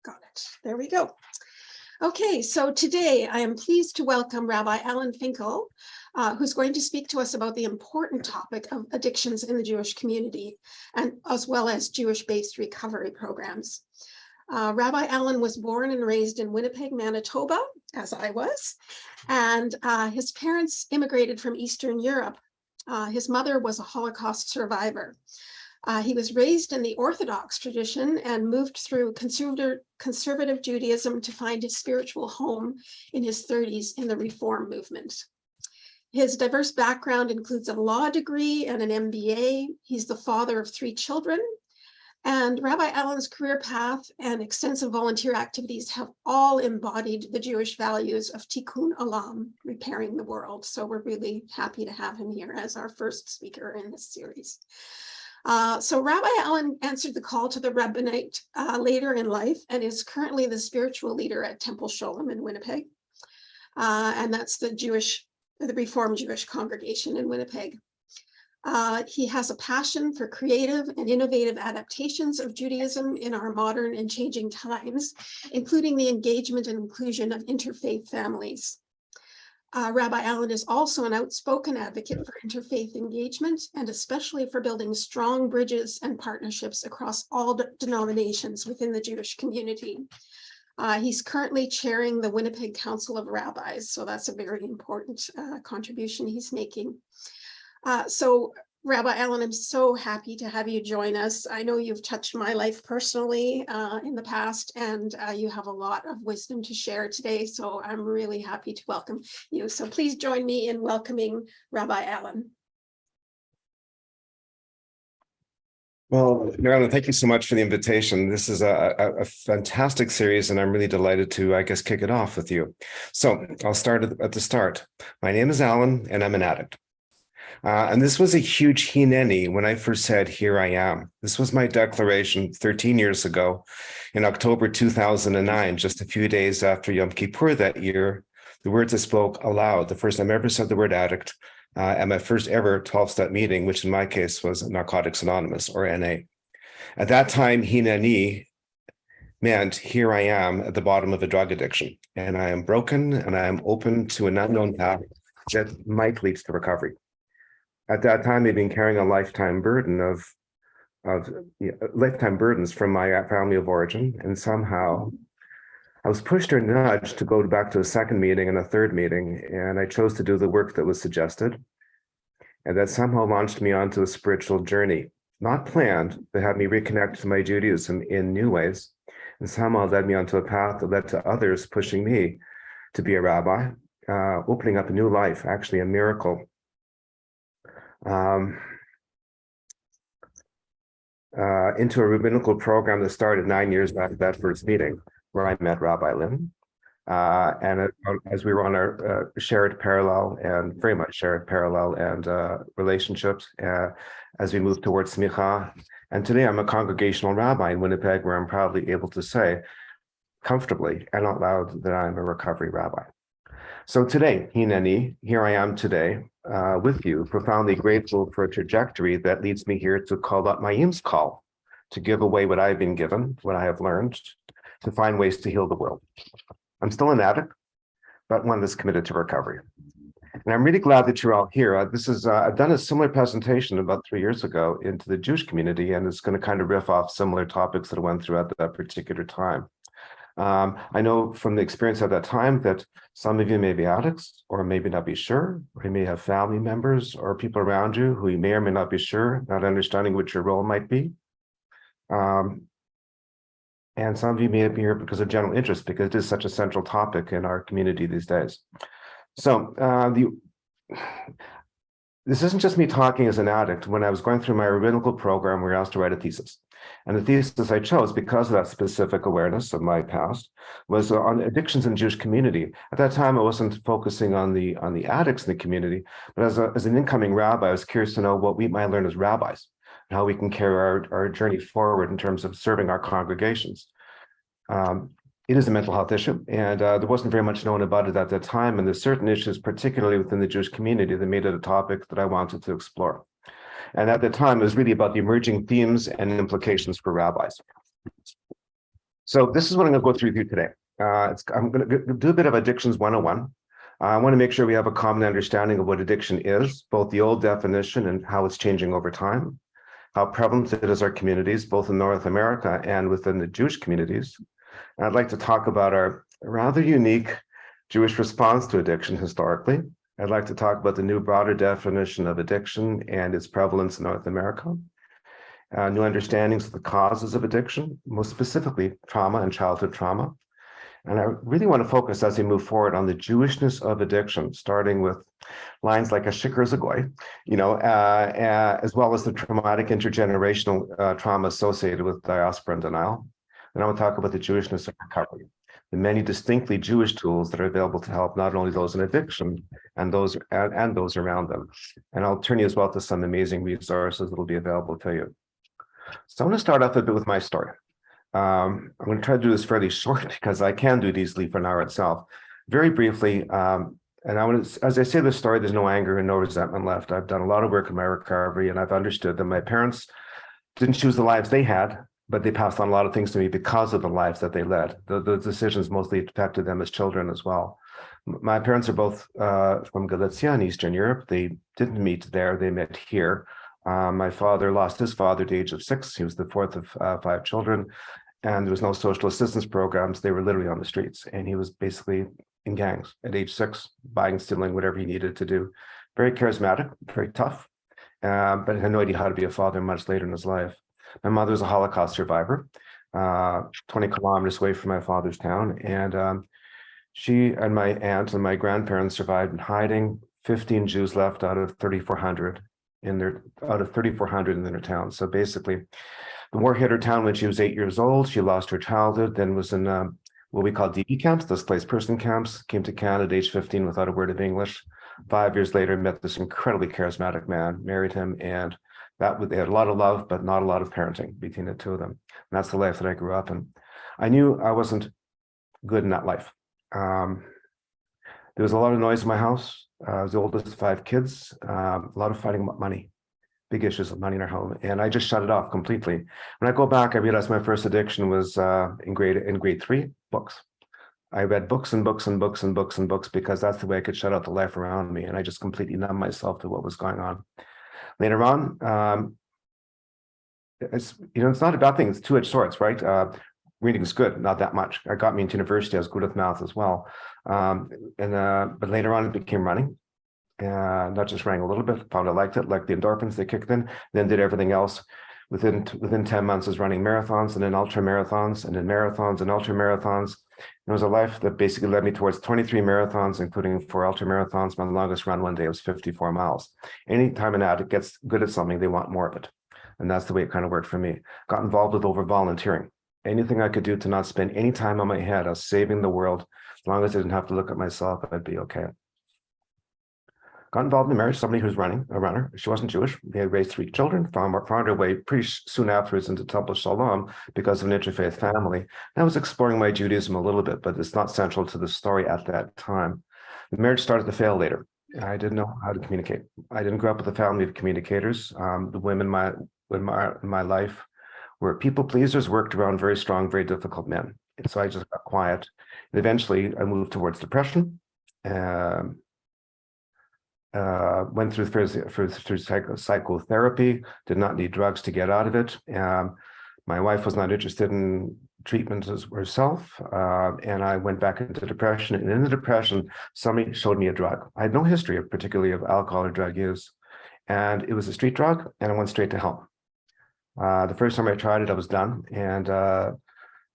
Got it. There we go. Okay, so today I am pleased to welcome Rabbi Allan Finkel, who's going to speak to us about the important topic of addictions in the Jewish community, and as well as Jewish-based recovery programs. Rabbi Allan was born and raised in Winnipeg, Manitoba, as I was, and his parents immigrated from Eastern Europe. His mother was a Holocaust survivor. He was raised in the Orthodox tradition and moved through conservative Judaism to find his spiritual home in his 30s in the Reform movement. His diverse background includes a law degree and an MBA. He's the father of 3 children. And Rabbi Allan's career path and extensive volunteer activities have all embodied the Jewish values of Tikkun Olam, repairing the world. So we're really happy to have him here as our first speaker in this series. So Rabbi Allan answered the call to the rabbinate later in life and is currently the spiritual leader at Temple Shalom in Winnipeg. And that's the Reformed Jewish congregation in Winnipeg. He has a passion for creative and innovative adaptations of Judaism in our modern and changing times, including the engagement and inclusion of interfaith families. Rabbi Allan is also an outspoken advocate for interfaith engagement and especially for building strong bridges and partnerships across all denominations within the Jewish community. He's currently chairing the Winnipeg Council of Rabbis, so that's a very important contribution he's making. So Rabbi Allan, I'm so happy to have you join us. I know you've touched my life personally in the past, and you have a lot of wisdom to share today. So I'm really happy to welcome you. So please join me in welcoming Rabbi Allan. Well, Marilyn, thank you so much for the invitation. This is a fantastic series, and I'm really delighted to, I guess, kick it off with you. So I'll start at the start. My name is Allan, and I'm an addict. And this was a huge hineni when I first said, here I am. This was my declaration 13 years ago in October 2009, just a few days after Yom Kippur that year. The words I spoke aloud, the first time I ever said the word addict, at my first ever 12-step meeting, which in my case was Narcotics Anonymous, or NA. At that time, hineni meant here I am at the bottom of a drug addiction, and I am broken and I am open to an unknown path that might lead to recovery. At that time, I'd been carrying a lifetime burden of lifetime burdens from my family of origin, and somehow I was pushed or nudged to go back to a second meeting and a third meeting, and I chose to do the work that was suggested, and that somehow launched me onto a spiritual journey, not planned, but had me reconnect to my Judaism in new ways, and somehow led me onto a path that led to others pushing me to be a rabbi, opening up a new life, actually a miracle. Into a rabbinical program that started 9 years after that first meeting, where I met Rabbi Allan. And as we were on our shared parallel and very much shared parallel and relationships as we moved towards smicha. And today I'm a congregational rabbi in Winnipeg, where I'm proudly able to say comfortably and out loud that I'm a recovery rabbi. So today, hineni, here I am today with you, profoundly grateful for a trajectory that leads me here to call up my Yim's call, to give away what I've been given, what I have learned, to find ways to heal the world. I'm still an addict, but one that's committed to recovery. And I'm really glad that you're all here. I've done a similar presentation about 3 years ago into the Jewish community, and it's going to kind of riff off similar topics that I went through at that particular time. I know from the experience at that time that some of you may be addicts or maybe not be sure, or you may have family members or people around you who you may or may not be sure, not understanding what your role might be. And some of you may be here because of general interest, because it is such a central topic in our community these days. So this isn't just me talking as an addict. When I was going through my rabbinical program, we were asked to write a thesis. And the thesis I chose, because of that specific awareness of my past, was on addictions in the Jewish community. At that time, I wasn't focusing on the addicts in the community, but as an incoming rabbi, I was curious to know what we might learn as rabbis, and how we can carry our journey forward in terms of serving our congregations. It is a mental health issue, and there wasn't very much known about it at that time, and there's certain issues, particularly within the Jewish community, that made it a topic that I wanted to explore. And at the time, it was really about the emerging themes and implications for rabbis. So this is what I'm going to go through with you today. I'm going to do a bit of Addictions 101. I want to make sure we have a common understanding of what addiction is, both the old definition and how it's changing over time, how prevalent it is in our communities, both in North America and within the Jewish communities. And I'd like to talk about our rather unique Jewish response to addiction historically. I'd like to talk about the new broader definition of addiction and its prevalence in North America. New understandings of the causes of addiction, most specifically trauma and childhood trauma. And I really want to focus as we move forward on the Jewishness of addiction, starting with lines like a shikar zagoy, as well as the traumatic intergenerational trauma associated with diaspora and denial. And I want to talk about the Jewishness of recovery, the many distinctly Jewish tools that are available to help not only those in addiction and those around them. And I'll turn you as well to some amazing resources that will be available to you. So I want to start off a bit with my story. I'm going to try to do this fairly short because I can do it easily for an hour itself. Very briefly, and I want to, as I say this story, there's no anger and no resentment left. I've done a lot of work in my recovery, and I've understood that my parents didn't choose the lives they had, but they passed on a lot of things to me because of the lives that they led. The decisions mostly affected them as children as well. My parents are both from Galicia in Eastern Europe. They didn't meet there, they met here. My father lost his father at the age of 6. He was the fourth of 5 children, and there was no social assistance programs. They were literally on the streets, and he was basically in gangs at age 6, buying, stealing, whatever he needed to do. Very charismatic, very tough, but had no idea how to be a father much later in his life. My mother was a Holocaust survivor, 20 kilometers away from my father's town, and she and my aunt and my grandparents survived in hiding. 15 Jews left out of 3,400 in their town. So basically, the war hit her town when she was 8 years old. She lost her childhood, then was in what we call DP camps, displaced person camps, came to Canada at age 15 without a word of English. 5 years later, met this incredibly charismatic man, married him, and they had a lot of love, but not a lot of parenting between the two of them. And that's the life that I grew up in. I knew I wasn't good in that life. There was a lot of noise in my house. I was the oldest of 5 kids, a lot of fighting about money, big issues of money in our home. And I just shut it off completely. When I go back, I realized my first addiction was in grade 3, books. I read books and books and books and books and books because that's the way I could shut out the life around me. And I just completely numbed myself to what was going on. Later on, it's not a bad thing. It's two-edged swords, right? Reading is good, not that much. It got me into university. I was good with math as well. But later on, it became running. Not just running a little bit, found I liked it, like the endorphins they kicked in, then did everything else. Within 10 months, I was running marathons and then ultra marathons and then marathons and ultra marathons. It was a life that basically led me towards 23 marathons, including 4 ultra marathons. My longest run one day was 54 miles. Anytime an addict gets good at something, they want more of it. And that's the way it kind of worked for me. Got involved with over volunteering. Anything I could do to not spend any time on my head, I was saving the world. As long as I didn't have to look at myself, I'd be okay. Got involved in marriage, somebody who's a runner. She wasn't Jewish. We had raised 3 children, found our way pretty soon afterwards into Temple Shalom because of an interfaith family. And I was exploring my Judaism a little bit, but it's not central to the story at that time. The marriage started to fail later. I didn't know how to communicate. I didn't grow up with a family of communicators. The women in my life were people pleasers, worked around very strong, very difficult men. And so I just got quiet. And eventually, I moved towards depression. Went through psychotherapy, did not need drugs to get out of it. My wife was not interested in treatment herself, and I went back into depression. And in the depression, somebody showed me a drug. I had no history of particularly of alcohol or drug use, and it was a street drug, and I went straight to hell. The first time I tried it, I was done, and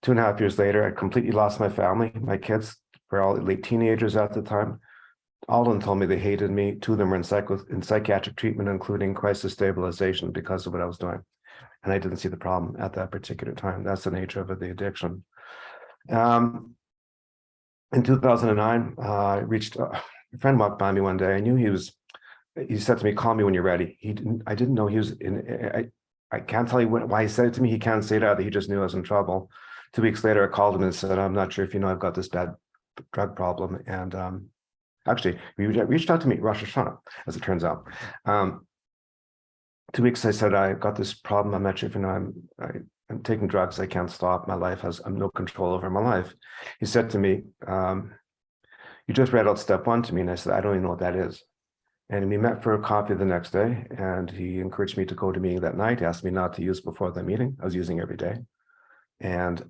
2.5 years later, I completely lost my family. My kids were all late teenagers at the time. All of them told me they hated me. 2 of them were in psychiatric treatment, including crisis stabilization because of what I was doing. And I didn't see the problem at that particular time. That's the nature of the addiction. In 2009, a friend walked by me one day. I knew he said to me, "Call me when you're ready." I didn't know he was in, I can't tell you why he said it to me. He can't say that. He just knew I was in trouble. 2 weeks later, I called him and said, "I'm not sure if you know I've got this bad drug problem." And actually, he reached out to me at Rosh Hashanah, as it turns out. 2 weeks, I said, "I got this problem. I'm not sure if you know I'm taking drugs. I can't stop. I'm no control over my life. He said to me, you just read out step one to me. And I said, I don't even know what that is. And we met for a coffee the next day, and he encouraged me to go to meeting that night. He asked me not to use before the meeting. I was using every day. And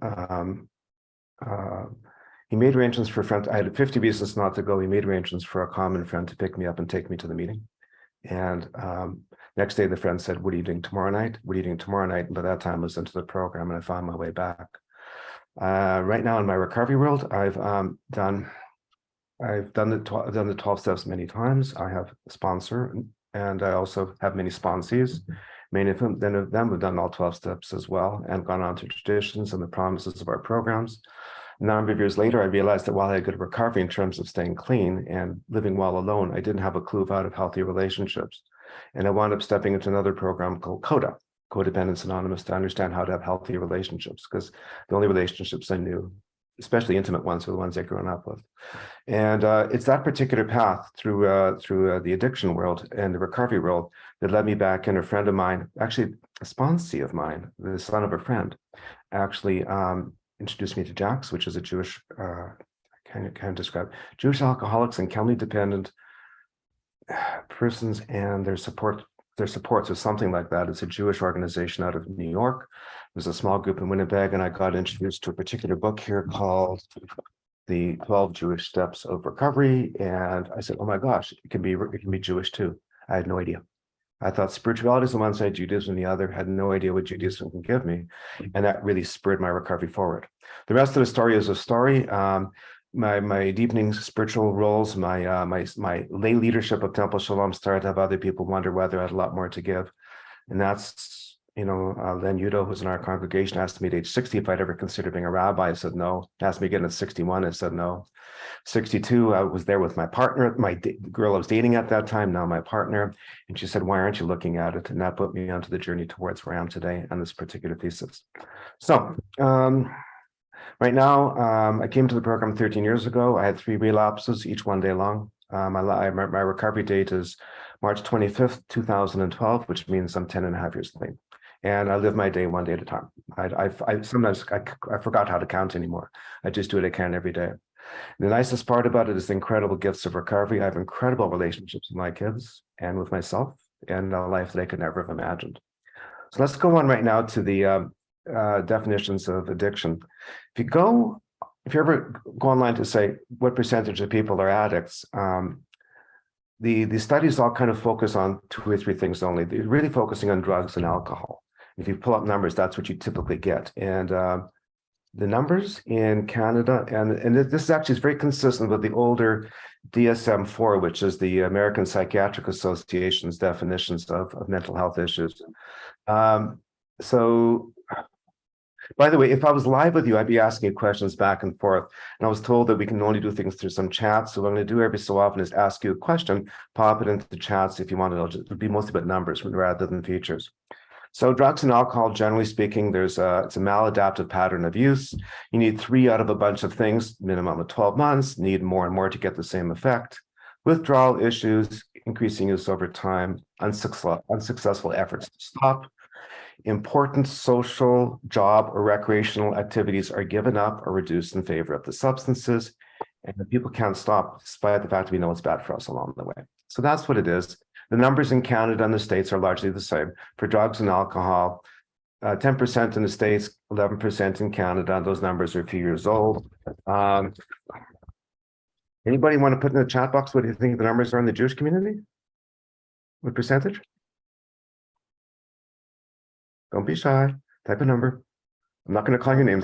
he made arrangements for a friend. I had 50 reasons not to go. He made arrangements for a common friend to pick me up and take me to the meeting. And next day, the friend said, what are you doing tomorrow night? What are you doing tomorrow night? And by that time, I was into the program, and I found my way back. Right now in my recovery world, I've done the 12 steps many times. I have a sponsor, and I also have many sponsees. Many of them have done all 12 steps as well and gone on to traditions and the promises of our programs. A number of years later, I realized that while I had good recovery in terms of staying clean and living well alone, I didn't have a clue about healthy relationships. And I wound up stepping into another program called CODA, Codependence Anonymous, to understand how to have healthy relationships, because the only relationships I knew, especially intimate ones, were the ones I'd grown up with. And it's that particular path through the addiction world and the recovery world that led me back. And a friend of mine, actually a sponsee of mine, the son of a friend, actually introduced me to JACS, which is a Jewish, can describe, Jewish alcoholics and chemically dependent persons and their supports or something like that. It's a Jewish organization out of New York. There's a small group in Winnipeg, and I got introduced to a particular book here called The 12 Jewish Steps of Recovery. And I said, oh my gosh, it can be Jewish too. I had no idea. I thought spirituality is on one side, Judaism on the other, had no idea what Judaism can give me. And that really spurred my recovery forward. The rest of the story is a story. My deepening spiritual roles, my lay leadership of Temple Shalom started to have other people wonder whether I had a lot more to give. And that's, Len Udo, who's in our congregation, asked me at age 60 if I'd ever consider being a rabbi. I said no. Asked me again at 61. I said no. 62, I was there with my partner, the girl I was dating at that time, now my partner. And she said, why aren't you looking at it? And that put me onto the journey towards where I am today and this particular thesis. So right now, I came to the program 13 years ago. I had 3 relapses, each one day long. My recovery date is March 25th, 2012, which means I'm 10 and a half years clean. And I live my day one day at a time. I sometimes forgot how to count anymore. I just do what I can every day. The nicest part about it is the incredible gifts of recovery. I have incredible relationships with my kids and with myself, and a life that I could never have imagined. So let's go on right now to the definitions of addiction. If you ever go online to say what percentage of people are addicts, the studies all kind of focus on 2 or 3 things only. They're really focusing on drugs and alcohol. If you pull up numbers, that's what you typically get. And the numbers in Canada, and this actually is very consistent with the older DSM-4, which is the American Psychiatric Association's definitions of mental health issues. So, by the way, if I was live with you, I'd be asking you questions back and forth. And I was told that we can only do things through some chats. So what I'm going to do every so often is ask you a question, pop it into the chats if you want to. It'll be mostly about numbers rather than features. So drugs and alcohol, generally speaking, it's a maladaptive pattern of use. You need 3 out of a bunch of things, minimum of 12 months, need more and more to get the same effect. Withdrawal issues, increasing use over time, unsuccessful efforts to stop. Important social, job, or recreational activities are given up or reduced in favor of the substances. And people can't stop despite the fact that we know it's bad for us along the way. So that's what it is. The numbers in Canada and the States are largely the same. For drugs and alcohol, 10% in the States, 11% in Canada. Those numbers are a few years old. Anybody want to put in the chat box what do you think the numbers are in the Jewish community? What percentage? Don't be shy. Type a number. I'm not going to call your names.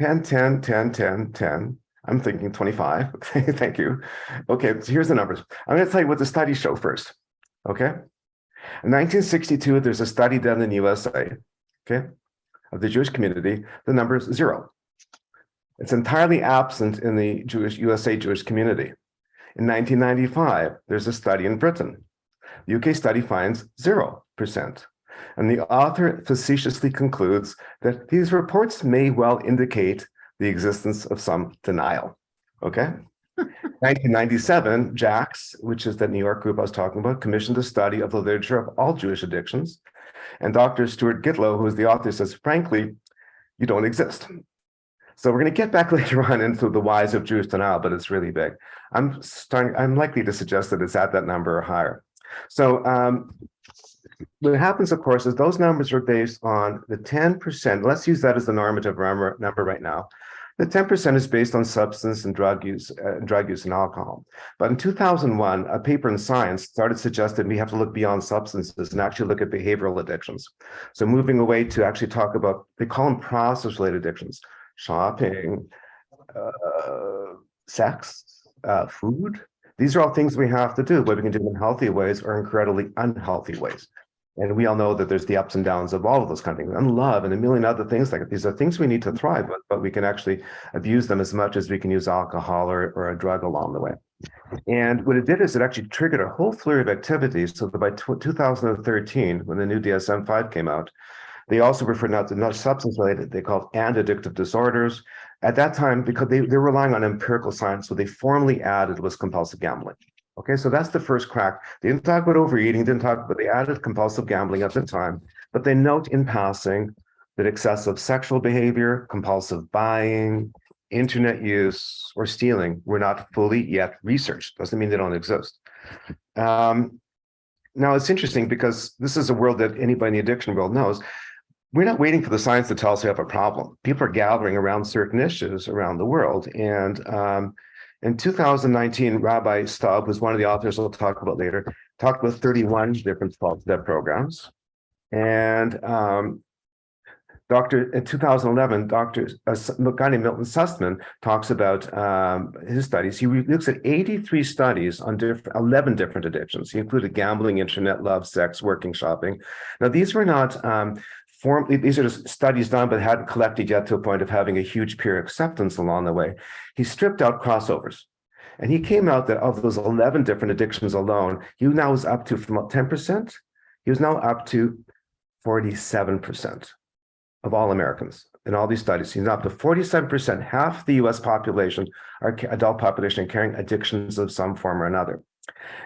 10, 10, 10, 10, 10. I'm thinking 25. Okay, thank you. Okay, so here's the numbers. I'm going to tell you what the studies show first. Okay. In 1962, there's a study done in the USA, okay, of the Jewish community. The number is 0. It's entirely absent in the USA Jewish community. In 1995, there's a study in Britain. The UK study finds 0%. And the author facetiously concludes that these reports may well indicate the existence of some denial. Okay? 1997, JAX, which is the New York group I was talking about, commissioned a study of the literature of all Jewish addictions. And Dr. Stuart Gitlow, who is the author, says, frankly, you don't exist. So we're going to get back later on into the whys of Jewish denial, but it's really big. I'm likely to suggest that it's at that number or higher. So what happens, of course, is those numbers are based on the 10%. Let's use that as the normative number right now. The 10% is based on substance and drug use and alcohol. But in 2001, a paper in Science started suggesting we have to look beyond substances and actually look at behavioral addictions. So moving away to actually talk about, they call them process-related addictions: shopping, sex, food. These are all things we have to do, whether we can do in healthy ways or incredibly unhealthy ways. And we all know that there's the ups and downs of all of those kind of things, and love and a million other things like that. These are things we need to thrive with, but we can actually abuse them as much as we can use alcohol or a drug along the way. And what it did is it actually triggered a whole flurry of activities so that by 2013, when the new DSM-5 came out, they also referred not to not substance-related, they called and addictive disorders. At that time, because they were relying on empirical science, so they formally added was compulsive gambling. Okay, so that's the first crack. They didn't talk about overeating, but they added compulsive gambling at the time. But they note in passing that excessive sexual behavior, compulsive buying, internet use, or stealing were not fully yet researched. Doesn't mean they don't exist. Now, it's interesting because this is a world that anybody in the addiction world knows. We're not waiting for the science to tell us we have a problem. People are gathering around certain issues around the world. And in 2019, Rabbi Staub, who's one of the authors we'll talk about later, talked about 31 different 12-step programs. And in 2011, a guy named Milton Sussman talks about his studies. He looks at 83 studies on 11 different addictions. He included gambling, internet, love, sex, working, shopping. Now, these were not these are just studies done, but hadn't collected yet to a point of having a huge peer acceptance along the way. He stripped out crossovers. And he came out that of those 11 different addictions alone, he now was up to, from 10%, he was now up to 47% of all Americans in all these studies. He's up to 47%, half the US population, our adult population, carrying addictions of some form or another.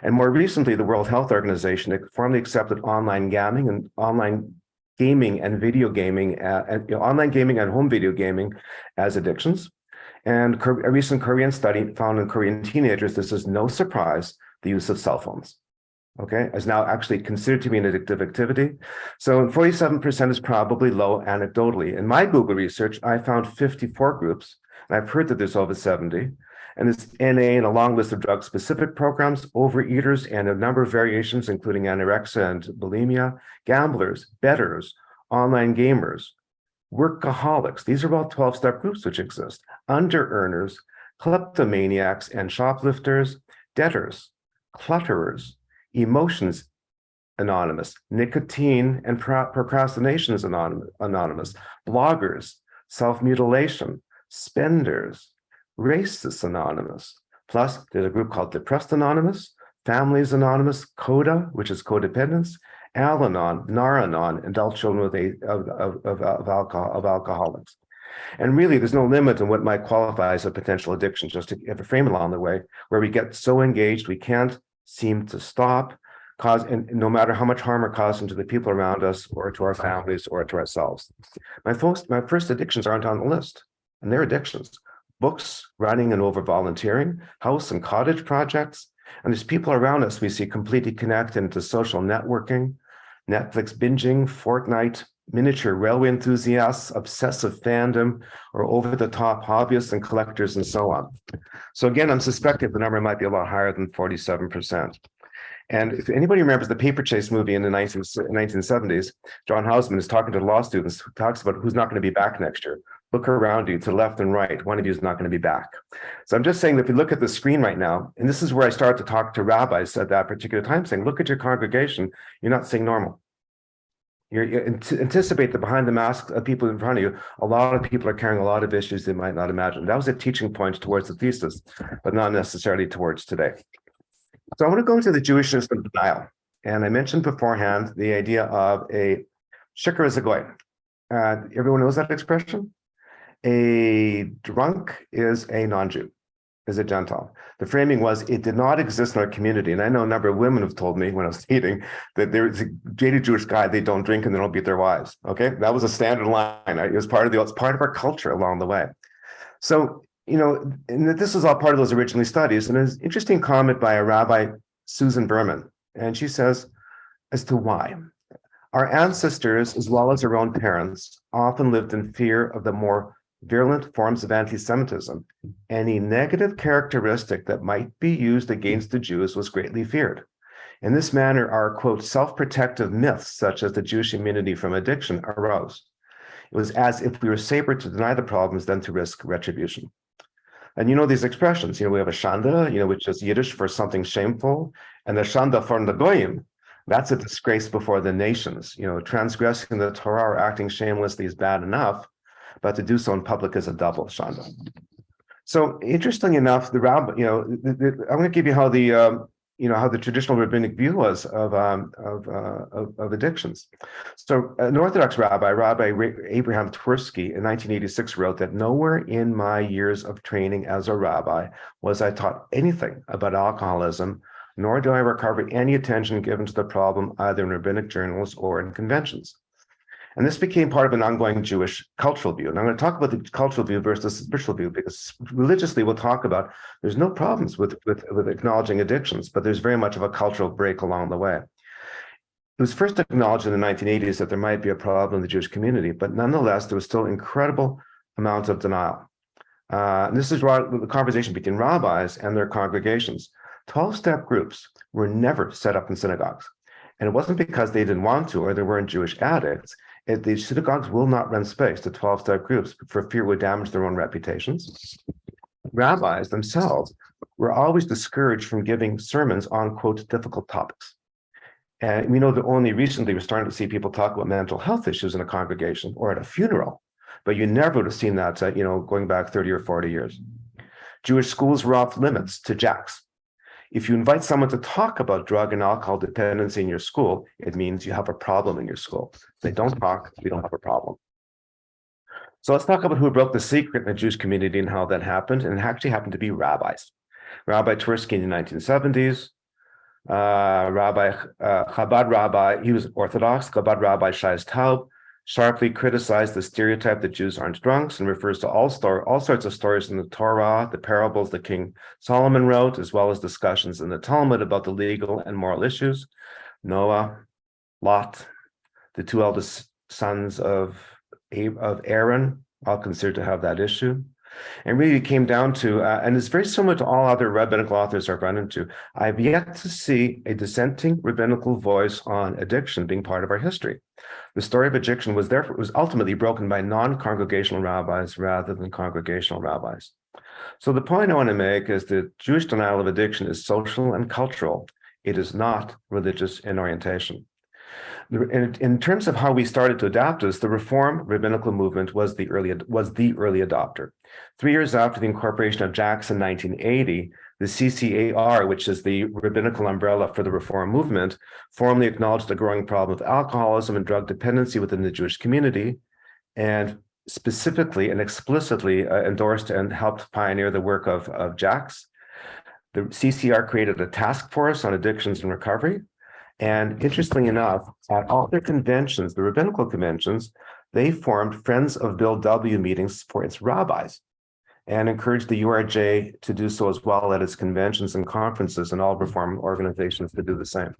And more recently, the World Health Organization formally accepted online gaming and online gaming and video gaming, online gaming and home video gaming as addictions. And a recent Korean study found in Korean teenagers, this is no surprise, the use of cell phones, okay, is now actually considered to be an addictive activity. So 47% is probably low anecdotally. In my Google research, I found 54 groups, and I've heard that there's over 70. And it's NA and a long list of drug-specific programs, overeaters, and a number of variations, including anorexia and bulimia, gamblers, bettors, online gamers, workaholics. These are all 12-step groups which exist. Under-earners, kleptomaniacs and shoplifters, debtors, clutterers, emotions anonymous, nicotine and procrastinations anonymous, bloggers, self-mutilation, spenders, Racists Anonymous. Plus, there's a group called Depressed Anonymous, Families Anonymous, CODA, which is codependence, Al-Anon, Nar-Anon, adult children of alcoholics. And really, there's no limit on what might qualify as a potential addiction, just to have a frame along the way, where we get so engaged we can't seem to stop, and no matter how much harm we're causing to the people around us, or to our families, or to ourselves. My first addictions aren't on the list, and they're addictions. Books, running and over volunteering, house and cottage projects, and there's people around us we see completely connected into social networking, Netflix binging, Fortnite, miniature railway enthusiasts, obsessive fandom, or over-the-top hobbyists and collectors, and so on. So again, I'm suspecting the number might be a lot higher than 47%. And if anybody remembers the Paper Chase movie in the 1970s, John Houseman is talking to law students who talks about who's not going to be back next year. Look around you to the left and right. One of you is not going to be back. So I'm just saying that if you look at the screen right now, and this is where I start to talk to rabbis at that particular time, saying, look at your congregation. You're not seeing normal. You anticipate that behind the masks of people in front of you, a lot of people are carrying a lot of issues they might not imagine. That was a teaching point towards the thesis, but not necessarily towards today. So I want to go into the Jewishness of denial. And I mentioned beforehand the idea of a shikar is a goy. Everyone knows that expression? A drunk is a non-Jew. is a Gentile. The framing was it did not exist in our community. And I know a number of women have told me when I was dating that there's a jaded Jewish guy, they don't drink and they don't beat their wives. Okay, that was a standard line. It was part of our culture along the way. So, and this was all part of those originally studies. And there's an interesting comment by a Rabbi, Susan Berman, and she says, as to why. Our ancestors, as well as our own parents, often lived in fear of the more virulent forms of anti-Semitism. Any negative characteristic that might be used against the Jews was greatly feared. In this manner, our, quote, self-protective myths, such as the Jewish immunity from addiction, arose. It was as if we were safer to deny the problems than to risk retribution. And these expressions, we have a shanda, which is Yiddish for something shameful, and the shanda for the goyim, that's a disgrace before the nations. Transgressing the Torah or acting shamelessly is bad enough, but to do so in public is a double shanda. So interestingly enough, the rabbi, I'm going to give you how the traditional rabbinic view was of addictions. So an Orthodox rabbi, Rabbi Abraham Twersky, in 1986 wrote that nowhere in my years of training as a rabbi was I taught anything about alcoholism, nor do I recover any attention given to the problem either in rabbinic journals or in conventions. And this became part of an ongoing Jewish cultural view. And I'm going to talk about the cultural view versus the spiritual view, because religiously we'll talk about there's no problems with acknowledging addictions, but there's very much of a cultural break along the way. It was first acknowledged in the 1980s that there might be a problem in the Jewish community, but nonetheless, there was still incredible amounts of denial. And this is the conversation between rabbis and their congregations. 12-step groups were never set up in synagogues. And it wasn't because they didn't want to or there weren't Jewish addicts. The synagogues will not rent space to 12-step groups for fear it would damage their own reputations. Rabbis themselves were always discouraged from giving sermons on, quote, difficult topics. And we know that only recently we're starting to see people talk about mental health issues in a congregation or at a funeral, but you never would have seen that, going back 30 or 40 years. Jewish schools were off limits to jacks. If you invite someone to talk about drug and alcohol dependency in your school, it means you have a problem in your school. If they don't talk, we don't have a problem. So let's talk about who broke the secret in the Jewish community and how that happened. And it actually happened to be rabbis. Rabbi Twersky in the 1970s, Chabad rabbi, he was Orthodox, Chabad rabbi Shais Taub, sharply criticized the stereotype that Jews aren't drunks and refers to all sorts of stories in the Torah, the parables that King Solomon wrote, as well as discussions in the Talmud about the legal and moral issues. Noah, Lot, the two eldest sons of Aaron, all considered to have that issue. And really it came down to, and it's very similar to all other rabbinical authors I've run into, I've yet to see a dissenting rabbinical voice on addiction being part of our history. The story of addiction was ultimately broken by non-congregational rabbis rather than congregational rabbis. So the point I want to make is that Jewish denial of addiction is social and cultural. It is not religious in orientation. In terms of how we started to adapt this, the Reform rabbinical movement was the early adopter. 3 years after the incorporation of JACS in 1980, the CCAR, which is the rabbinical umbrella for the Reform movement, formally acknowledged the growing problem of alcoholism and drug dependency within the Jewish community, and specifically and explicitly endorsed and helped pioneer the work of JACS. The CCR created a task force on addictions and recovery. And interestingly enough, at all their conventions, the rabbinical conventions, they formed Friends of Bill W meetings for its rabbis and encouraged the URJ to do so as well at its conventions and conferences, and all reform organizations to do the same.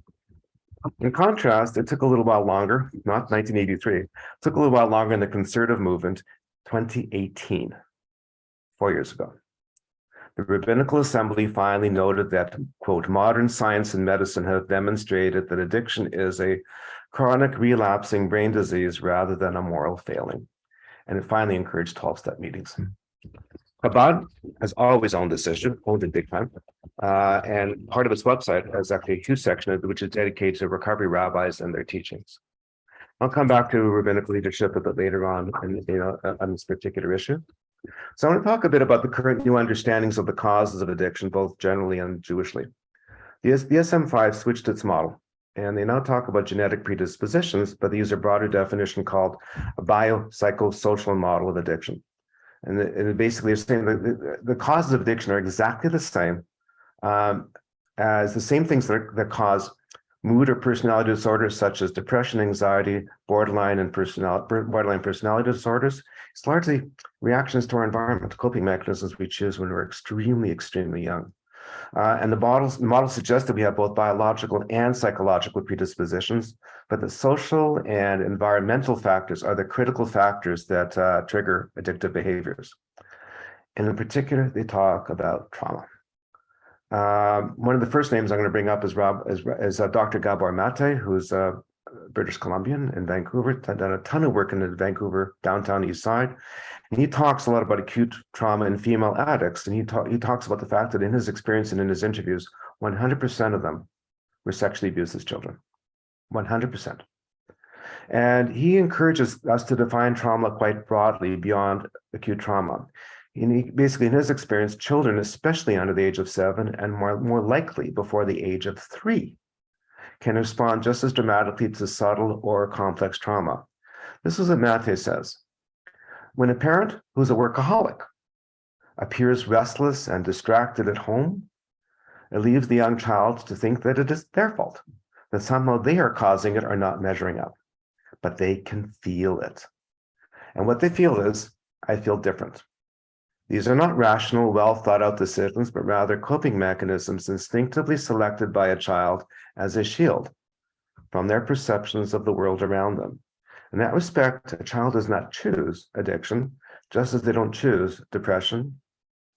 In contrast, it took a little while longer, not 1983, it took a little while longer in the conservative movement, 2018, 4 years ago. The Rabbinical Assembly finally noted that, quote, modern science and medicine have demonstrated that addiction is a chronic relapsing brain disease rather than a moral failing. And it finally encouraged 12-step meetings. Chabad has always owned this issue, owned it big time. And part of its website has actually a huge section which is dedicated to recovery rabbis and their teachings. I'll come back to rabbinical leadership a bit later on this particular issue. So I want to talk a bit about the current new understandings of the causes of addiction, both generally and Jewishly. The DSM-5 switched its model, and they now talk about genetic predispositions, but they use a broader definition called a biopsychosocial model of addiction. And basically it's saying that the causes of addiction are exactly the same as the same things that cause mood or personality disorders such as depression, anxiety, borderline personality disorders. It's largely reactions to our environment, coping mechanisms we choose when we're extremely young. And the model suggests that we have both biological and psychological predispositions, but the social and environmental factors are the critical factors that trigger addictive behaviors. And in particular, they talk about trauma. One of the first names I'm going to bring up is Dr. Gabor Mate, who's a British Columbian in Vancouver, done a ton of work in the Vancouver downtown east side. And he talks a lot about acute trauma in female addicts. And he talks about the fact that in his experience and in his interviews, 100% of them were sexually abused as children. 100%. And he encourages us to define trauma quite broadly beyond acute trauma. And basically, in his experience, children, especially under the age of 7 and more likely before the age of 3, can respond just as dramatically to subtle or complex trauma. This is what Mate says. When a parent who's a workaholic appears restless and distracted at home, it leaves the young child to think that it is their fault, that somehow they are causing it or not measuring up. But they can feel it. And what they feel is, I feel different. These are not rational, well thought out decisions, but rather coping mechanisms instinctively selected by a child as a shield from their perceptions of the world around them. In that respect, a child does not choose addiction, just as they don't choose depression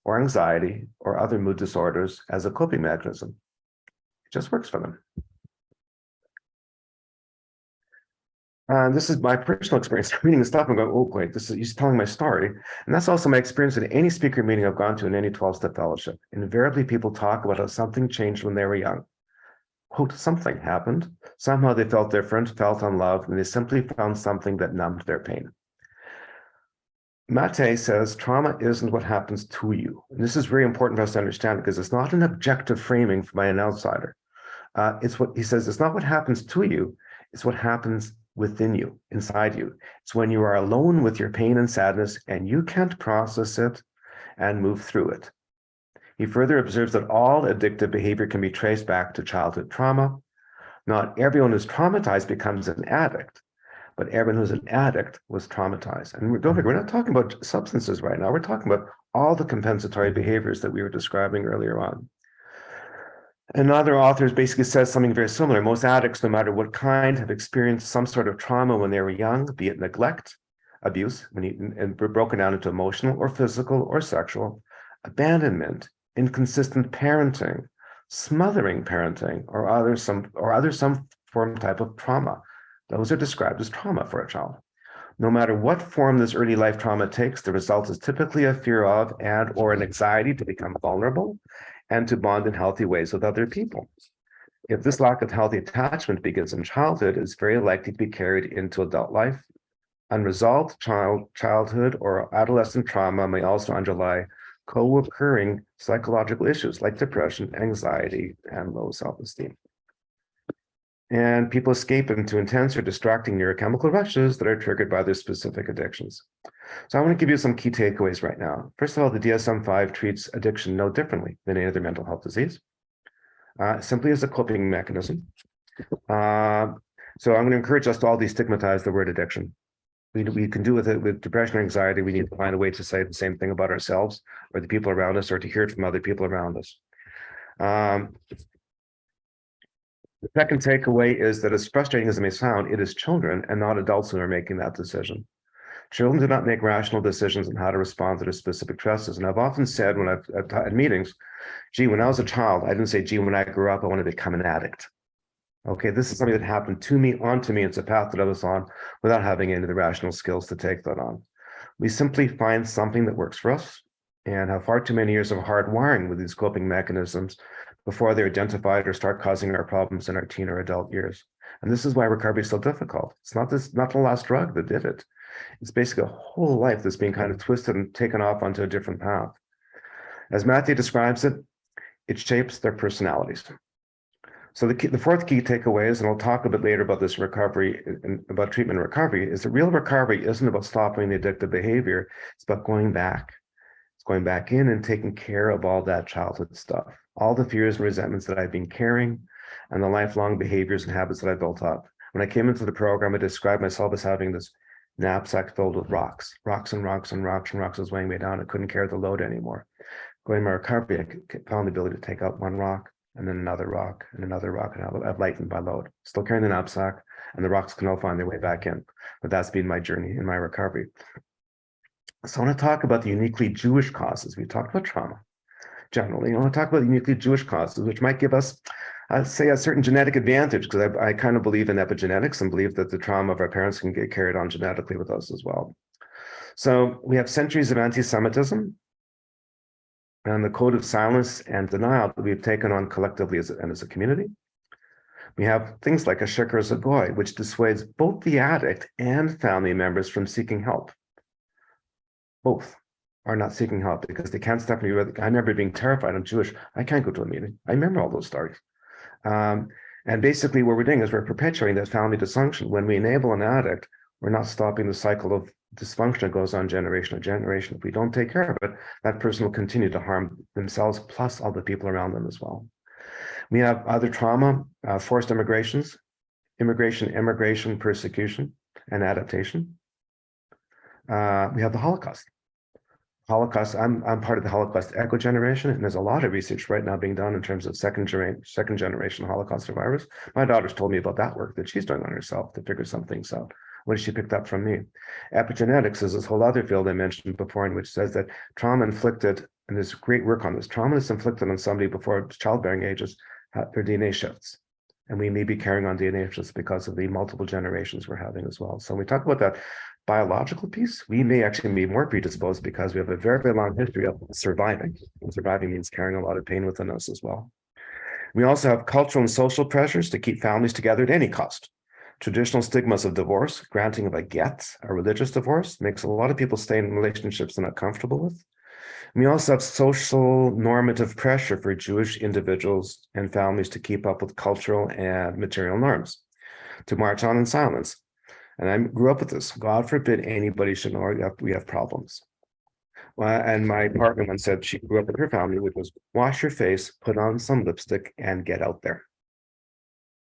or anxiety or other mood disorders as a coping mechanism. It just works for them. And this is my personal experience reading this stuff and going, oh, great, he's telling my story. And that's also my experience at any speaker meeting I've gone to in any 12-step fellowship. Invariably, people talk about how something changed when they were young. Quote, something happened. Somehow they felt different, felt unloved, and they simply found something that numbed their pain. Mate says trauma isn't what happens to you. And this is very important for us to understand because it's not an objective framing by an outsider. It's what he says, it's not what happens to you, it's what happens within you, inside you. It's when you are alone with your pain and sadness and you can't process it and move through it. He further observes that all addictive behavior can be traced back to childhood trauma. Not everyone who's traumatized becomes an addict, but everyone who's an addict was traumatized. And don't forget, we're not talking about substances right now. We're talking about all the compensatory behaviors that we were describing earlier on. Another author basically says something very similar. Most addicts, no matter what kind, have experienced some sort of trauma when they were young, be it neglect, abuse, and broken down into emotional or physical or sexual, abandonment, inconsistent parenting, smothering parenting, or some form type of trauma. Those are described as trauma for a child. No matter what form this early life trauma takes, the result is typically a fear of and or an anxiety to become vulnerable and to bond in healthy ways with other people. If this lack of healthy attachment begins in childhood, it's very likely to be carried into adult life. Unresolved childhood or adolescent trauma may also underlie co-occurring psychological issues like depression, anxiety, and low self-esteem. And people escape into intense or distracting neurochemical rushes that are triggered by their specific addictions. So I want to give you some key takeaways right now. First of all, the DSM-5 treats addiction no differently than any other mental health disease, simply as a coping mechanism. So I'm going to encourage us to all destigmatize the word addiction. We can do with it with depression or anxiety. We need to find a way to say the same thing about ourselves or the people around us or to hear it from other people around us. The second takeaway is that as frustrating as it may sound, it is children and not adults who are making that decision. Children do not make rational decisions on how to respond to their specific stresses. And I've often said when I've taught in meetings, gee, when I was a child, I didn't say, gee, when I grew up, I want to become an addict. Okay, this is something that happened to me, onto me. It's a path that I was on without having any of the rational skills to take that on. We simply find something that works for us and have far too many years of hard wiring with these coping mechanisms before they're identified or start causing our problems in our teen or adult years. And this is why recovery is so difficult. It's not the last drug that did it. It's basically a whole life that's being kind of twisted and taken off onto a different path. As Matthew describes it, it shapes their personalities. So the fourth key takeaway is, and I'll talk a bit later about this recovery, about treatment and recovery, is that real recovery isn't about stopping the addictive behavior. It's about going back. It's going back in and taking care of all that childhood stuff, all the fears and resentments that I've been carrying, and the lifelong behaviors and habits that I built up. When I came into the program, I described myself as having this knapsack filled with rocks and rocks and rocks and rocks was weighing me down. I couldn't carry the load anymore. Going my recovery, I found the ability to take out one rock and then another rock and another rock, and I've lightened my load. Still carrying the knapsack, and the rocks can all find their way back in. But that's been my journey in my recovery. So I want to talk about the uniquely Jewish causes. We talked about trauma generally. I want to talk about the uniquely Jewish causes, which might give us, say, a certain genetic advantage, because I kind of believe in epigenetics and believe that the trauma of our parents can get carried on genetically with us as well. So we have centuries of anti-Semitism and the code of silence and denial that we've taken on collectively as a community. We have things like a sheker zagoy, which dissuades both the addict and family members from seeking help. Both are not seeking help because they can't step into. I remember being terrified. I'm Jewish. I can't go to a meeting. I remember all those stories. And basically what we're doing is we're perpetuating that family dysfunction. When we enable an addict, we're not stopping the cycle of dysfunction that goes on generation to generation. If we don't take care of it, that person will continue to harm themselves plus all the people around them as well. We have other trauma, forced immigrations, immigration, persecution, and adaptation. We have the Holocaust. I'm part of the Holocaust echo generation, and there's a lot of research right now being done in terms of second generation Holocaust survivors. My daughter's told me about that work that she's doing on herself to figure some things out. What has she picked up from me? Epigenetics is this whole other field I mentioned before, in which says that trauma inflicted, and there's great work on this, trauma that's inflicted on somebody before childbearing ages, their DNA shifts. And we may be carrying on DNA shifts because of the multiple generations we're having as well. So when we talk about that biological piece, we may actually be more predisposed because we have a very, very long history of surviving. And surviving means carrying a lot of pain within us as well. We also have cultural and social pressures to keep families together at any cost. Traditional stigmas of divorce, granting of a get, a religious divorce, makes a lot of people stay in relationships they're not comfortable with. We also have social normative pressure for Jewish individuals and families to keep up with cultural and material norms, to march on in silence. And I grew up with this. God forbid anybody should know we have problems. And my partner once said she grew up with her family, which was wash your face, put on some lipstick, and get out there.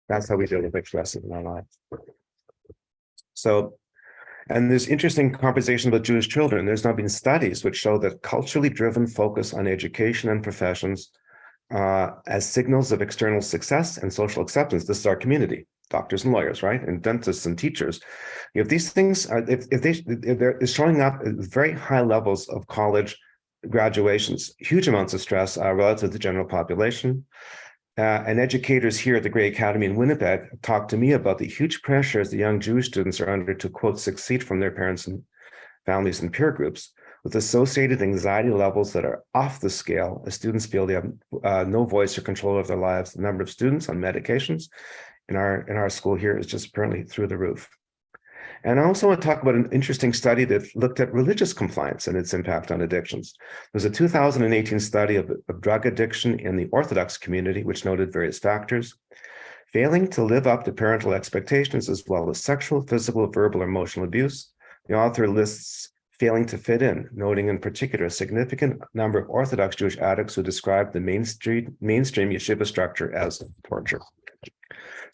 That's how we deal with expressing in our lives. So, and there's interesting conversation about Jewish children. There's now been studies which show that culturally driven focus on education and professions as signals of external success and social acceptance. This is our community, doctors and lawyers, right? And dentists and teachers. If these things are, if they're showing up at very high levels of college graduations, huge amounts of stress relative to the general population. And educators here at the Grey Academy in Winnipeg talk to me about the huge pressures the young Jewish students are under to, quote, succeed from their parents and families and peer groups, with associated anxiety levels that are off the scale as students feel they have no voice or control of their lives. The number of students on medications in our school here is just apparently through the roof. And I also want to talk about an interesting study that looked at religious compliance and its impact on addictions. There's a 2018 study of drug addiction in the Orthodox community, which noted various factors. Failing to live up to parental expectations, as well as sexual, physical, verbal, or emotional abuse. The author lists failing to fit in, noting in particular a significant number of Orthodox Jewish addicts who described the mainstream yeshiva structure as torture.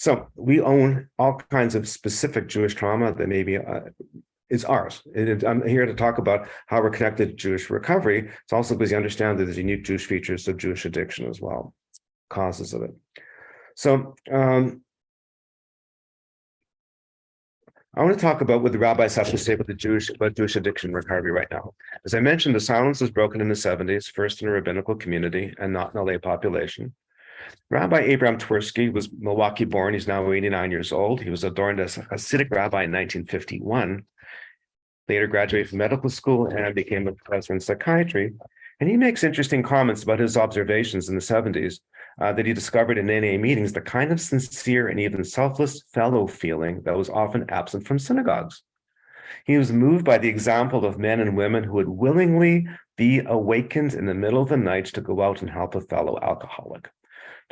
So we own all kinds of specific Jewish trauma that maybe is ours. I'm here to talk about how we're connected to Jewish recovery. It's also because you understand that there's unique Jewish features of Jewish addiction as well, causes of it. So I want to talk about what the rabbis have to say about Jewish addiction recovery right now. As I mentioned, the silence was broken in the 70s, first in a rabbinical community and not in a lay population. Rabbi Abraham Twersky was Milwaukee born. He's now 89 years old. He was adorned as a Hasidic rabbi in 1951, later graduated from medical school and became a professor in psychiatry. And he makes interesting comments about his observations in the 70s that he discovered in NA meetings, the kind of sincere and even selfless fellow feeling that was often absent from synagogues. He was moved by the example of men and women who would willingly be awakened in the middle of the night to go out and help a fellow alcoholic.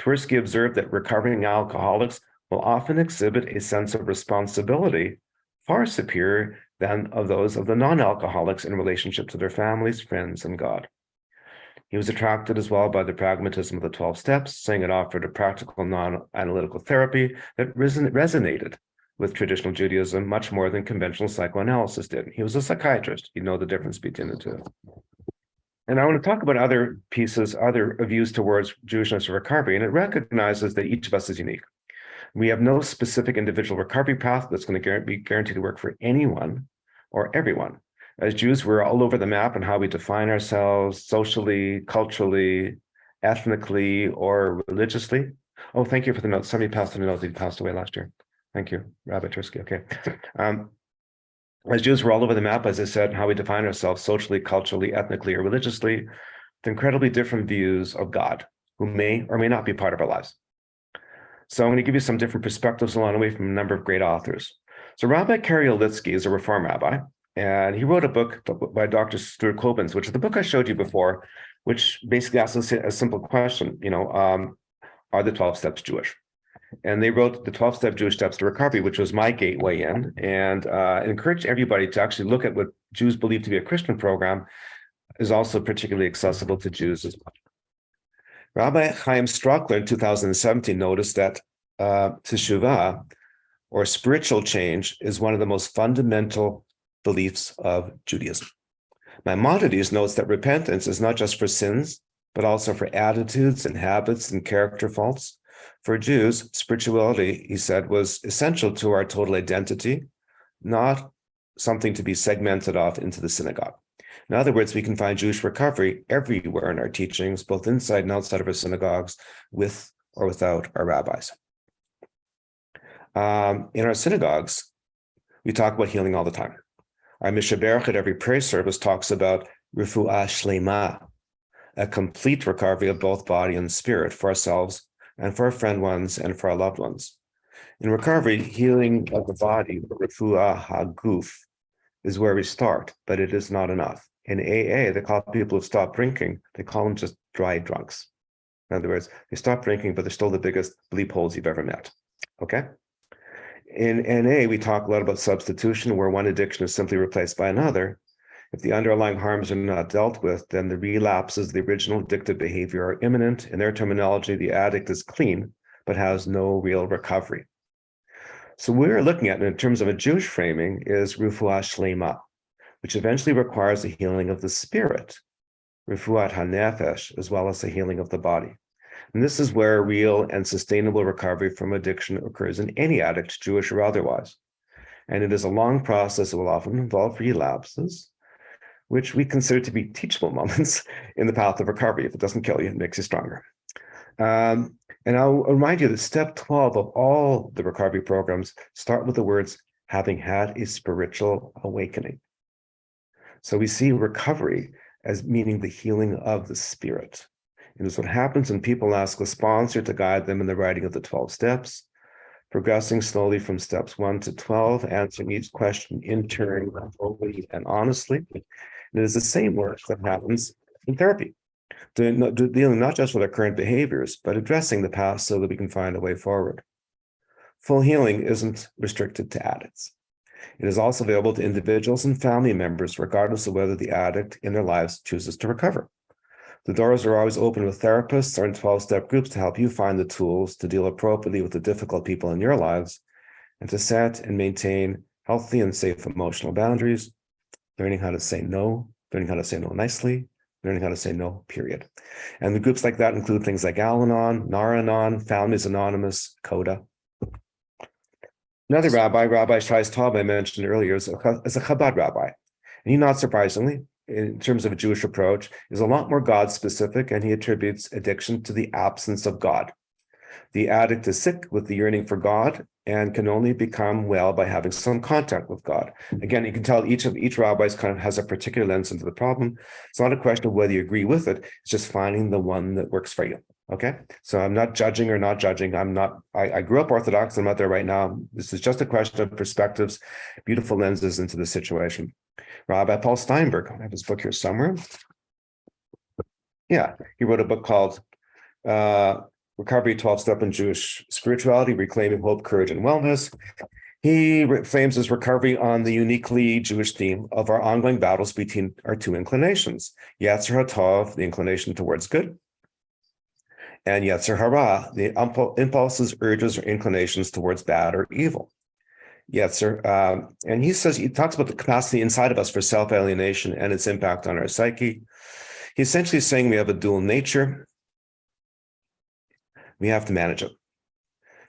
Tversky observed that recovering alcoholics will often exhibit a sense of responsibility far superior than of those of the non-alcoholics in relationship to their families, friends, and God. He was attracted as well by the pragmatism of the 12 steps, saying it offered a practical, non-analytical therapy that resonated with traditional Judaism much more than conventional psychoanalysis did. He was a psychiatrist. He'd know the difference between the two. And I want to talk about other pieces, other views towards Jewishness or recovery, and it recognizes that each of us is unique. We have no specific individual recovery path that's going to be guaranteed to work for anyone or everyone. As Jews, we're all over the map in how we define ourselves socially, culturally, ethnically, or religiously. Oh, thank you for the note. Somebody passed on a note that he passed away last year. Thank you, Rabbi Tversky. Okay. As Jews, we're all over the map, as I said, how we define ourselves socially, culturally, ethnically, or religiously, with incredibly different views of God, who may or may not be part of our lives. So I'm going to give you some different perspectives along the way from a number of great authors. So Rabbi Kariolitsky is a Reform rabbi, and he wrote a book by Dr. Stuart Koblenz, which is the book I showed you before, which basically asks a simple question, are the 12 steps Jewish? And they wrote the 12-step Jewish steps to recovery, which was my gateway in, and encouraged everybody to actually look at what Jews believe to be a Christian program is also particularly accessible to Jews as well. Rabbi Chaim Strauchler in 2017 noticed that teshuvah, or spiritual change, is one of the most fundamental beliefs of Judaism. Maimonides notes that repentance is not just for sins, but also for attitudes and habits and character faults. For Jews, spirituality, he said, was essential to our total identity, not something to be segmented off into the synagogue. In other words, we can find Jewish recovery everywhere in our teachings, both inside and outside of our synagogues, with or without our rabbis. In our synagogues, we talk about healing all the time. Our Mishnah Berurah at every prayer service talks about refuah shlema, a complete recovery of both body and spirit for ourselves and for our friend ones and for our loved ones. In recovery, healing of the body, refuah haguf, is where we start, but it is not enough. In AA, they call people who stop drinking, they call them just dry drunks. In other words, they stop drinking, but they're still the biggest bleep holes you've ever met. Okay? In NA, we talk a lot about substitution, where one addiction is simply replaced by another. If the underlying harms are not dealt with, then the relapses of the original addictive behavior are imminent. In their terminology, the addict is clean, but has no real recovery. So what we're looking at in terms of a Jewish framing is refuah shlema, which eventually requires the healing of the spirit, refuat hanefesh, as well as the healing of the body. And this is where real and sustainable recovery from addiction occurs in any addict, Jewish or otherwise. And it is a long process that will often involve relapses, which we consider to be teachable moments in the path of recovery. If it doesn't kill you, it makes you stronger. And I'll remind you that step 12 of all the recovery programs start with the words, having had a spiritual awakening. So we see recovery as meaning the healing of the spirit. It is what happens when people ask a sponsor to guide them in the writing of the 12 steps, progressing slowly from steps 1 to 12, answering each question in turn, fully and honestly. And it is the same work that happens in therapy, dealing not just with our current behaviors, but addressing the past so that we can find a way forward. Full healing isn't restricted to addicts. It is also available to individuals and family members, regardless of whether the addict in their lives chooses to recover. The doors are always open with therapists or in 12-step groups to help you find the tools to deal appropriately with the difficult people in your lives and to set and maintain healthy and safe emotional boundaries, learning how to say no nicely, learning how to say no, period. And the groups like that include things like Al-Anon, Nar-Anon, Families Anonymous, CODA. Another rabbi, Rabbi Shais Taub, I mentioned earlier, is a Chabad rabbi. And he, not surprisingly, in terms of a Jewish approach, is a lot more God-specific, and he attributes addiction to the absence of God. The addict is sick with the yearning for God and can only become well by having some contact with God. Again, you can tell each rabbi kind of has a particular lens into the problem. It's not a question of whether you agree with it, it's just finding the one that works for you. Okay, so I'm not judging or not judging. I grew up Orthodox. I'm not there right now. This is just a question of perspectives, beautiful lenses into the situation. Rabbi Paul Steinberg, I have his book here somewhere. Yeah, he wrote a book called recovery 12-step in Jewish spirituality, reclaiming hope, courage, and wellness. He frames his recovery on the uniquely Jewish theme of our ongoing battles between our two inclinations, Yetzer HaTov, the inclination towards good, and Yetzer Hara, the impulses, urges, or inclinations towards bad or evil. Yetzer, and he talks about the capacity inside of us for self-alienation and its impact on our psyche. He's essentially saying we have a dual nature. We have to manage it.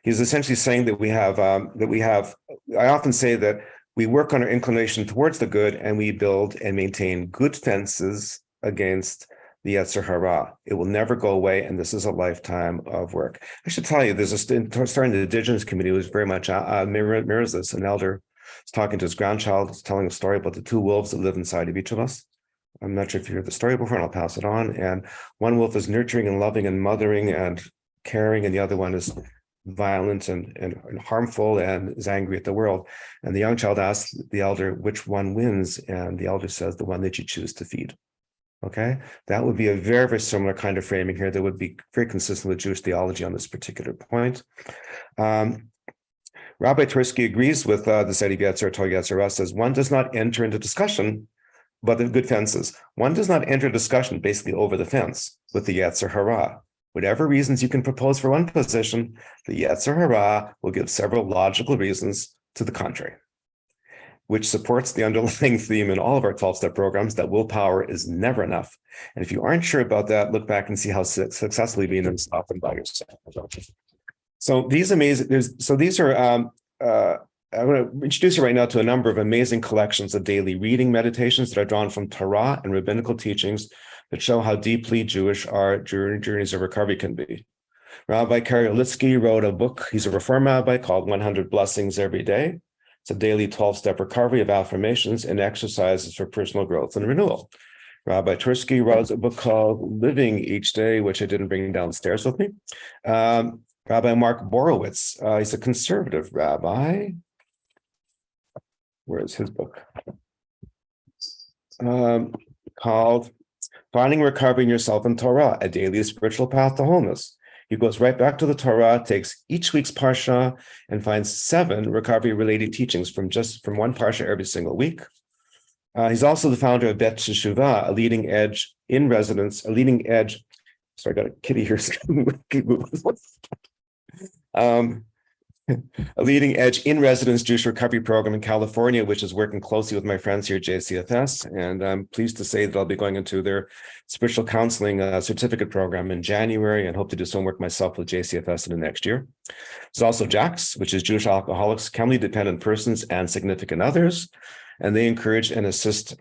He's essentially saying that I often say that we work on our inclination towards the good and we build and maintain good fences against the Yetzer Hara. It will never go away, and this is a lifetime of work. I should tell you, there's starting the Indigenous community who very much mirrors this. An elder is talking to his grandchild, telling a story about the two wolves that live inside of each of us. I'm not sure if you heard the story before, and I'll pass it on. And one wolf is nurturing and loving and mothering and caring, and the other one is violent and harmful and is angry at the world. And the young child asks the elder which one wins, and the elder says the one that you choose to feed. Okay, that would be a very, very similar kind of framing here that would be very consistent with Jewish theology on this particular point. Rabbi Tursky agrees with the Seti Yetzer Tov Yetzer Hara, says one does not enter into discussion about the good fences. One does not enter discussion basically over the fence with the Yetzer Hara. Whatever reasons you can propose for one position, the Yetzer Hara will give several logical reasons to the contrary, which supports the underlying theme in all of our 12-step programs that willpower is never enough. And if you aren't sure about that, look back and see how successfully being them stop and by yourself. So these are, I'm going to introduce you right now to a number of amazing collections of daily reading meditations that are drawn from Torah and rabbinical teachings that show how deeply Jewish our journeys of recovery can be. Rabbi Karolitsky wrote a book, he's a Reform rabbi, called 100 Blessings Every Day. It's a daily 12-step recovery of affirmations and exercises for personal growth and renewal. Rabbi Tursky wrote a book called Living Each Day, which I didn't bring downstairs with me. Rabbi Mark Borowitz, he's a conservative rabbi. Where is his book? Called Finding Recovery in Yourself in Torah, A Daily Spiritual Path to Wholeness. He goes right back to the Torah, takes each week's parsha, and finds 7 recovery-related teachings from one parsha every single week. He's also the founder of Bet Teshuvah, a leading edge. Sorry, I got a kitty here. A leading edge in residence Jewish recovery program in California, which is working closely with my friends here at JCFS. And I'm pleased to say that I'll be going into their spiritual counseling certificate program in January and hope to do some work myself with JCFS in the next year. There's also JACS, which is Jewish Alcoholics, Chemically Dependent Persons and Significant Others. And they encourage and assist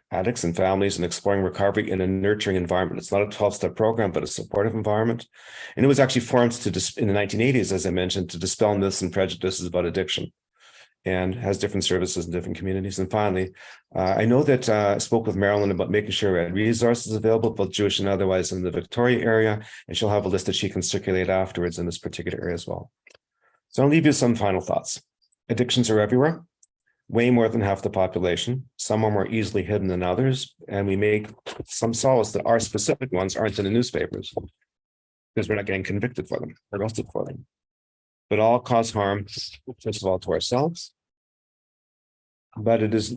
addicts and families in exploring recovery in a nurturing environment. It's not a 12-step program, but a supportive environment. And it was actually formed in the 1980s, as I mentioned, to dispel myths and prejudices about addiction, and has different services in different communities. And finally, I know that I spoke with Marilyn about making sure we had resources available, both Jewish and otherwise, in the Victoria area, and she'll have a list that she can circulate afterwards in this particular area as well. So I'll leave you some final thoughts. Addictions are everywhere. Way more than half the population. Some are more easily hidden than others, and we make some solace that our specific ones aren't in the newspapers because we're not getting convicted for them, arrested for them. But all cause harm, first of all, to ourselves. But it is,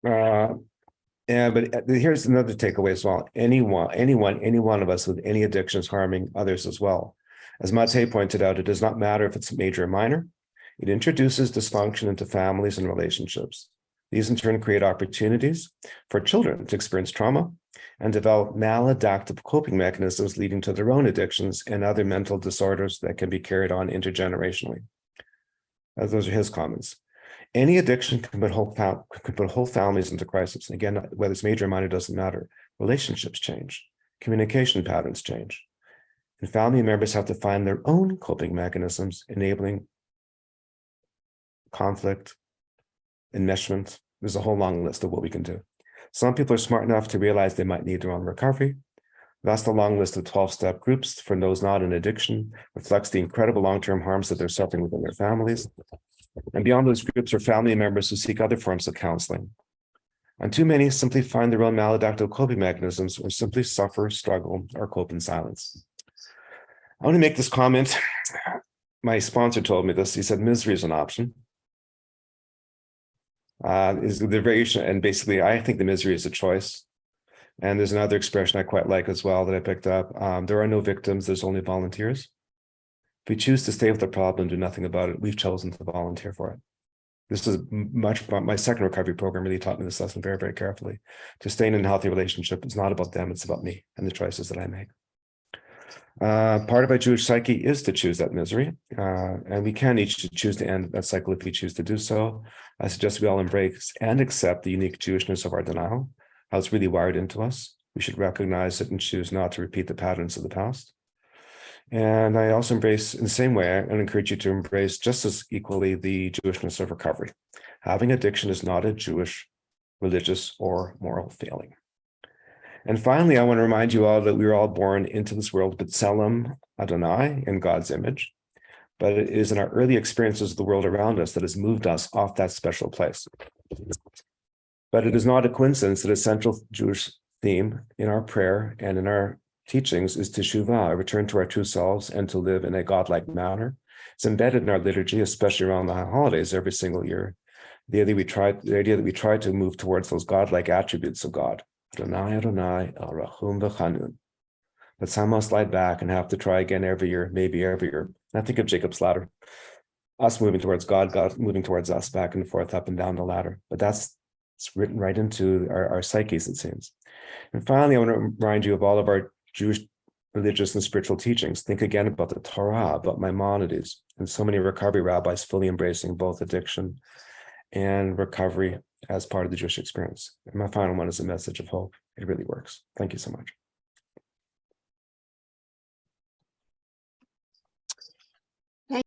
but here's another takeaway as well. Any one of us with any addiction is harming others as well. As Matei pointed out, it does not matter if it's major or minor. It introduces dysfunction into families and relationships. These in turn create opportunities for children to experience trauma and develop maladaptive coping mechanisms leading to their own addictions and other mental disorders that can be carried on intergenerationally. Those are his comments. Any addiction can put whole families into crisis. Again, whether it's major or minor doesn't matter. Relationships change. Communication patterns change. And family members have to find their own coping mechanisms, enabling conflict, enmeshment. There's a whole long list of what we can do. Some people are smart enough to realize they might need their own recovery. That's the long list of 12-step groups for those not in addiction, reflects the incredible long-term harms that they're suffering within their families. And beyond those groups are family members who seek other forms of counseling. And too many simply find their own maladaptive coping mechanisms or simply suffer, struggle, or cope in silence. I want to make this comment. My sponsor told me this. He said, misery is an option. Is the variation, and basically, I think the misery is a choice. And there's another expression I quite like as well that I picked up. There are no victims, there's only volunteers. If we choose to stay with the problem and do nothing about it, we've chosen to volunteer for it. This is much, my second recovery program really taught me this lesson very, very carefully. To stay in a healthy relationship is not about them, it's about me and the choices that I make. Part of our Jewish psyche is to choose that misery, and we can each choose to end that cycle if we choose to do so. I suggest we all embrace and accept the unique Jewishness of our denial, how it's really wired into us. We should recognize it and choose not to repeat the patterns of the past. And I also embrace, in the same way, and encourage you to embrace just as equally the Jewishness of recovery. Having addiction is not a Jewish, religious, or moral failing. And finally, I want to remind you all that we were all born into this world, B'Tselem Adonai, in God's image. But it is in our early experiences of the world around us that has moved us off that special place. But it is not a coincidence that a central Jewish theme in our prayer and in our teachings is teshuvah, a return to our true selves and to live in a godlike manner. It's embedded in our liturgy, especially around the holidays every single year. The idea that we try to move towards those godlike attributes of God. Adonai, Adonai, El Rachum V'Chanun. But some must slide back and have to try again every year, maybe every year. And I think of Jacob's ladder, us moving towards God, God moving towards us, back and forth, up and down the ladder. But it's written right into our psyches, it seems. And finally, I want to remind you of all of our Jewish religious and spiritual teachings. Think again about the Torah, about Maimonides, and so many recovery rabbis fully embracing both addiction and recovery as part of the Jewish experience. And my final one is a message of hope. It really works. Thank you so much.